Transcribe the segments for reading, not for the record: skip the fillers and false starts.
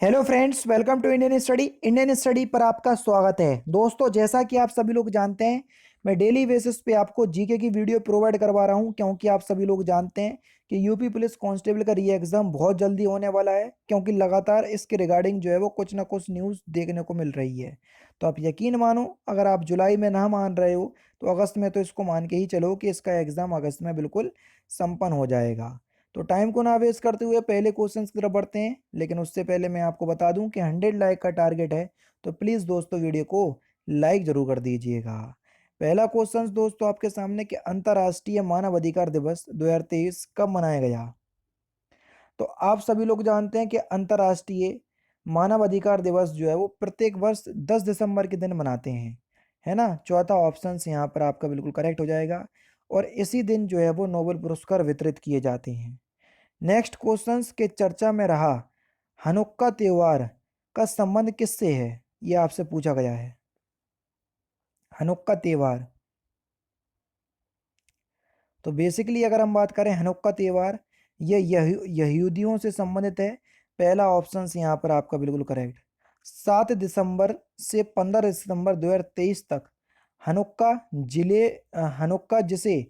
Hello friends, welcome to Indian study पर आपका स्वागत है। दोस्तों, जैसा कि आप सभी लोग जानते हैं, मैं डेली बेसिस पे आपको जीके की वीडियो प्रोवाइड करवा रहा हूं, क्योंकि आप सभी लोग जानते हैं कि यूपी पुलिस कांस्टेबल का री एग्ज़ाम बहुत जल्दी होने वाला है। क्योंकि लगातार इसके रिगार्डिंग जो है वो कुछ ना कुछ न्यूज़ देखने को मिल रही है। तो आप यकीन मानो, अगर आप जुलाई में ना मान रहे हो तो अगस्त में तो इसको मान के ही चलो कि इसका एग्ज़ाम अगस्त में बिल्कुल संपन्न हो जाएगा। तो टाइम को ना वेस्ट करते हुए पहले क्वेश्चंस की तरफ बढ़ते हैं। लेकिन उससे पहले मैं आपको बता दूं कि 100 लाइक का टारगेट है, तो प्लीज़ दोस्तों वीडियो को लाइक जरूर कर दीजिएगा। पहला क्वेश्चंस दोस्तों आपके सामने कि अंतर्राष्ट्रीय मानव अधिकार दिवस 2023 कब मनाया गया। तो आप सभी लोग जानते हैं कि अंतर्राष्ट्रीय मानव अधिकार दिवस जो है वो प्रत्येक वर्ष 10 दिसंबर के दिन मनाते हैं, है ना। चौथा ऑप्शन यहाँ पर आपका बिल्कुल करेक्ट हो जाएगा। और इसी दिन जो है वो नोबेल पुरस्कार वितरित किए जाते हैं। नेक्स्ट क्वेश्चंस के चर्चा में रहा हनुक्का त्योहार का संबंध किससे है, यह आपसे पूछा गया है। हनुक्का त्योहार, तो बेसिकली अगर हम बात करें हनुक्का त्योहार, यहूदियों से संबंधित है। पहला ऑप्शन यहाँ पर आपका बिल्कुल करेक्ट। 7 दिसंबर से 15 दिसंबर 2023 तक हनुक्का जिसे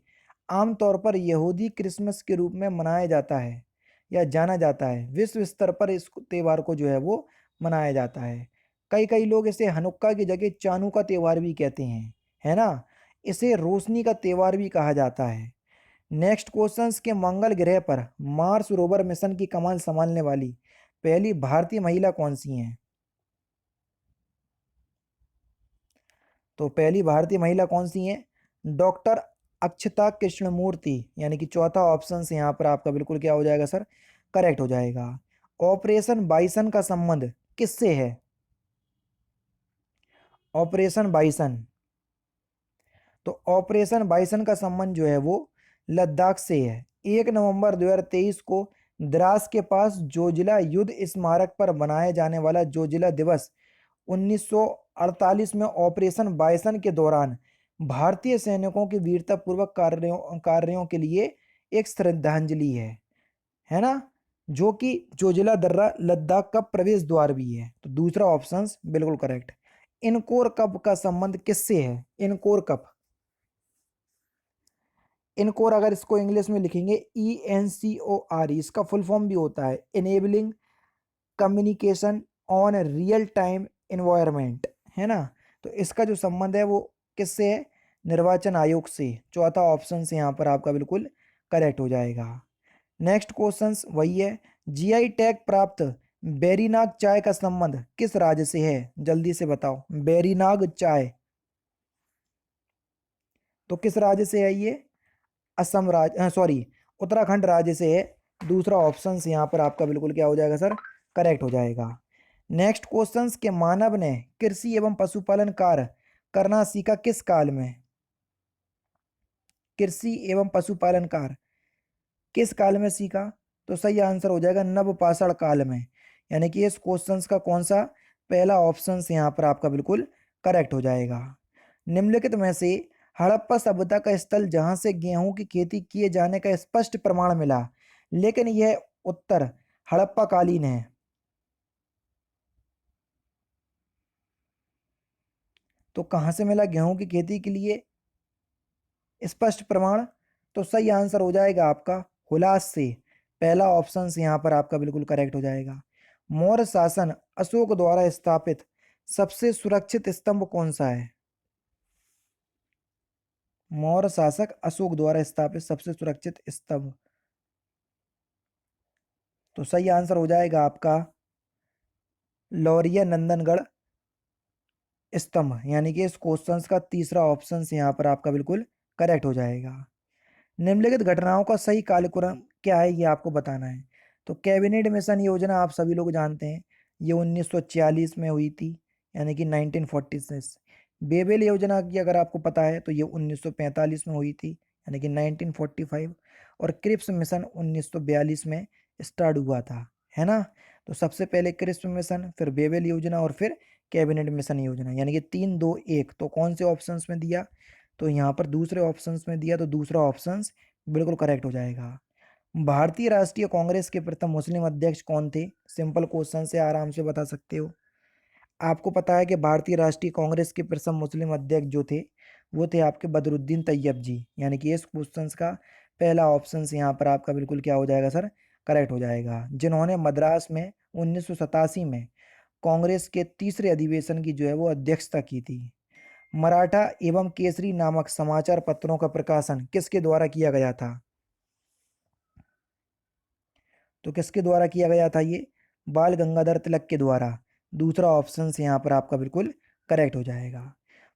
आमतौर पर यहूदी क्रिसमस के रूप में मनाया जाता है या जाना जाता है, विश्व स्तर पर इस त्योहार को जो है वो मनाया जाता है। कई कई लोग इसे हनुक्का की जगह चानू का त्योहार भी कहते हैं, है ना। इसे रोशनी का त्योहार भी कहा जाता है। नेक्स्ट क्वेश्चंस के मंगल ग्रह पर मार्स रोवर मिशन की कमान संभालने वाली पहली भारतीय महिला कौन सी हैं। तो पहली भारतीय महिला कौन सी हैं? डॉक्टर अक्षता कृष्णमूर्ति, यानी कि चौथा ऑप्शन से यहाँ पर आपका बिल्कुल क्या हो जाएगा सर, करेक्ट हो जाएगा। ऑपरेशन बाइसन का संबंध किससे है? ऑपरेशन बाइसन, तो ऑपरेशन बाइसन का संबंध जो है वो लद्दाख से है। 1 नवंबर 2023 को द्रास के पास जोजिला युद्ध स्मारक पर मनाए जाने वाला जोजिला दिवस 1948 में ऑपरेशन बाइसन के दौरान भारतीय सैनिकों के वीरतापूर्वक कार्यों कार्यों के लिए एक श्रद्धांजलि है ना। जो कि जोजिला दर्रा लद्दाख का प्रवेश द्वार भी है। तो दूसरा ऑप्शन बिल्कुल करेक्ट। इनकोर कप का संबंध किससे है? इनकोर कप, इनकोर अगर इसको इंग्लिश में लिखेंगे ENCORE, इसका फुल फॉर्म भी होता है enabling communication on real time environment, है ना। तो इसका जो संबंध है वो किससे है? निर्वाचन आयोग से। चौथा ऑप्शन से यहाँ पर आपका बिल्कुल करेक्ट हो जाएगा। नेक्स्ट क्वेश्चन वही है, जीआई टैग प्राप्त बेरीनाग चाय का संबंध किस राज्य से है? जल्दी से बताओ, बेरीनाग चाय तो किस राज्य से है ये? असम राज्य, सॉरी, उत्तराखंड राज्य से है। दूसरा ऑप्शन यहाँ पर आपका बिल्कुल क्या हो जाएगा सर, करेक्ट हो जाएगा। नेक्स्ट क्वेश्चंस के मानव ने कृषि एवं पशुपालन कार्य करना सीखा किस काल में? कृषि एवं पशुपालन कार्य किस काल में सीखा? तो सही आंसर हो जाएगा नवपाषाण काल में। यानी कि इस क्वेश्चंस का कौन सा पहला ऑप्शन यहाँ पर आपका बिल्कुल करेक्ट हो जाएगा। निम्नलिखित में से हड़प्पा सभ्यता का स्थल जहां से गेहूं की खेती किए जाने का स्पष्ट प्रमाण मिला, लेकिन यह उत्तर हड़प्पा कालीन है। तो कहां से मिला गेहूं की खेती के लिए स्पष्ट प्रमाण? तो सही आंसर हो जाएगा आपका हुलास से। पहला ऑप्शन यहाँ पर आपका बिल्कुल करेक्ट हो जाएगा। मौर्य शासन अशोक द्वारा स्थापित सबसे सुरक्षित स्तंभ कौन सा है? मौर्य शासक अशोक द्वारा स्थापित सबसे सुरक्षित स्तंभ, तो सही आंसर हो जाएगा आपका लौरिया नंदनगढ़ स्तंभ। यानी कि इस क्वेश्चन का तीसरा ऑप्शन यहाँ पर आपका बिल्कुल करेक्ट हो जाएगा। निम्नलिखित घटनाओं का सही कालक्रम क्या है, ये आपको बताना है। तो कैबिनेट मिशन योजना आप सभी लोग जानते हैं, ये 1946 में हुई थी, यानी कि 1946। बेबेल योजना की अगर आपको पता है तो ये 1945 में हुई थी, यानी कि 1945। और क्रिप्स मिशन 1942 में स्टार्ट हुआ था, है ना। तो सबसे पहले क्रिप्स मिशन, फिर बेबेल योजना और फिर कैबिनेट मिशन योजना, यानी कि 3 2 1। तो कौन से ऑप्शंस में दिया? तो यहाँ पर दूसरे ऑप्शंस में दिया, तो दूसरा ऑप्शंस बिल्कुल करेक्ट हो जाएगा। भारतीय राष्ट्रीय कांग्रेस के प्रथम मुस्लिम अध्यक्ष कौन थे? सिंपल क्वेश्चन से आराम से बता सकते हो। आपको पता है कि भारतीय राष्ट्रीय कांग्रेस के प्रथम मुस्लिम अध्यक्ष जो थे वो थे आपके बदरुद्दीन तैयब जी। यानी कि इस क्वेश्चन का पहला ऑप्शन यहाँ पर आपका बिल्कुल क्या हो जाएगा सर? करेक्ट हो जाएगा। जिन्होंने मद्रास में 1987 में कांग्रेस के तीसरे अधिवेशन की जो है वो अध्यक्षता की थी। मराठा एवं केसरी नामक समाचार पत्रों का प्रकाशन किसके द्वारा किया गया था? तो किसके द्वारा किया गया था ये? बाल गंगाधर तिलक के द्वारा। दूसरा ऑप्शन से यहाँ पर आपका बिल्कुल करेक्ट हो जाएगा।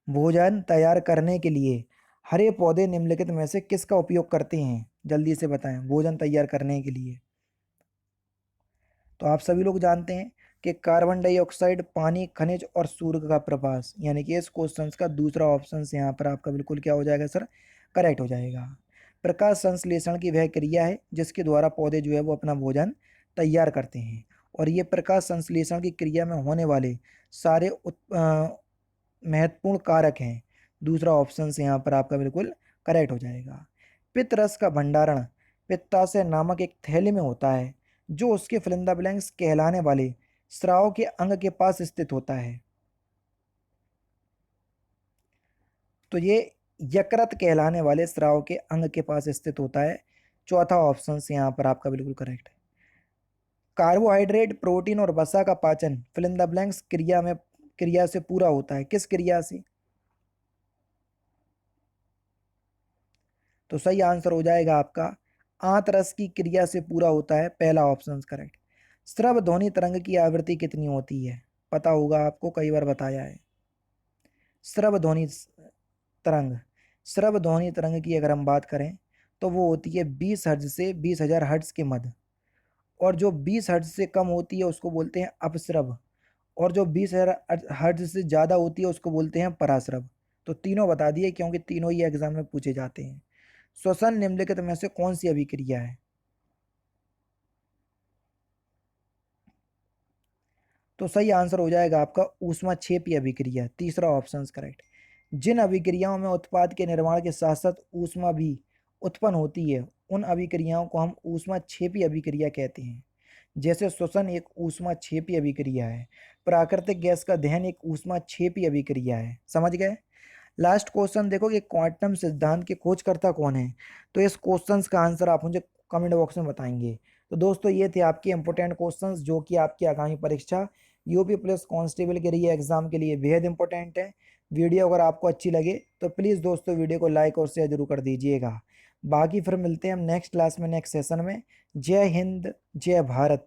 भोजन तैयार करने के लिए हरे पौधे निम्नलिखित में से किसका उपयोग करते हैं? जल्दी से बताएं। भोजन तैयार करने के लिए तो आप सभी लोग जानते हैं कि कार्बन डाइऑक्साइड, पानी, खनिज और सूर्य का प्रकाश। यानी कि इस क्वेश्चन का दूसरा ऑप्शन से यहाँ पर आपका बिल्कुल क्या हो जाएगा सर? करेक्ट हो जाएगा। प्रकाश संश्लेषण की वह क्रिया है जिसके द्वारा पौधे जो है वो अपना भोजन तैयार करते हैं, और ये प्रकाश संश्लेषण की क्रिया में होने वाले सारे महत्वपूर्ण कारक हैं। दूसरा ऑप्शन से यहाँ पर आपका बिल्कुल करेक्ट हो जाएगा। पित्त रस का भंडारण पित्ताशय नामक एक थैली में होता है जो उसके फिलिंदा ब्लैंक्स कहलाने वाले स्राव के अंग के पास स्थित होता है। तो ये यकृत कहलाने वाले स्राव के अंग के पास स्थित होता है। चौथा ऑप्शन से यहाँ पर आपका बिल्कुल करेक्ट है। कार्बोहाइड्रेट, प्रोटीन और वसा का पाचन फिल इन द ब्लैंक्स क्रिया से पूरा होता है। किस क्रिया से? तो सही आंसर हो जाएगा आपका आंतरस की क्रिया से पूरा होता है। पहला ऑप्शन करेक्ट। श्रव्य ध्वनि तरंग की आवृत्ति कितनी होती है? पता होगा आपको, कई बार बताया है। श्रव्य ध्वनि तरंग श्रव्य ध्वनि तरंग की अगर हम बात करें तो वो होती है 20 हर्ट्ज से 20,000 हर्ट्ज के मध्य, और जो 20 हर्ट्ज से कम होती है उसको बोलते हैं अपश्रव, और जो 20,000 हर्ट्ज से ज़्यादा होती है उसको बोलते हैं पराश्रव। तो तीनों बता दिए क्योंकि तीनों ही एग्जाम में पूछे जाते हैं। श्वसन निम्नलिखित में से कौन सी अभिक्रिया है? तो सही आंसर हो जाएगा आपका ऊष्माक्षेपी अभिक्रिया। तीसरा ऑप्शन करेक्ट। जिन अभिक्रियाओं में उत्पाद के निर्माण के साथ साथ ऊष्मा भी उत्पन्न होती है उन अभिक्रियाओं को हम ऊष्माक्षेपी अभिक्रिया कहते हैं। जैसे श्वसन एक ऊष्माक्षेपी अभिक्रिया है, प्राकृतिक गैस का दहन एक ऊष्माक्षेपी अभिक्रिया है। समझ गए? लास्ट क्वेश्चन देखो कि क्वांटम सिद्धांत के खोजकर्ता कौन है? तो इस क्वेश्चन का आंसर आप मुझे कमेंट बॉक्स में बताएंगे। तो दोस्तों ये थे आपके इंपॉर्टेंट क्वेश्चंस जो कि आपकी आगामी परीक्षा यूपी पुलिस कांस्टेबल के लिए एग्जाम के लिए बेहद इंपॉर्टेंट है। वीडियो अगर आपको अच्छी लगे तो प्लीज़ दोस्तों वीडियो को लाइक और शेयर जरूर कर दीजिएगा। बाकी फिर मिलते हैं हम नेक्स्ट क्लास में, नेक्स्ट सेशन में। जय हिंद, जय भारत।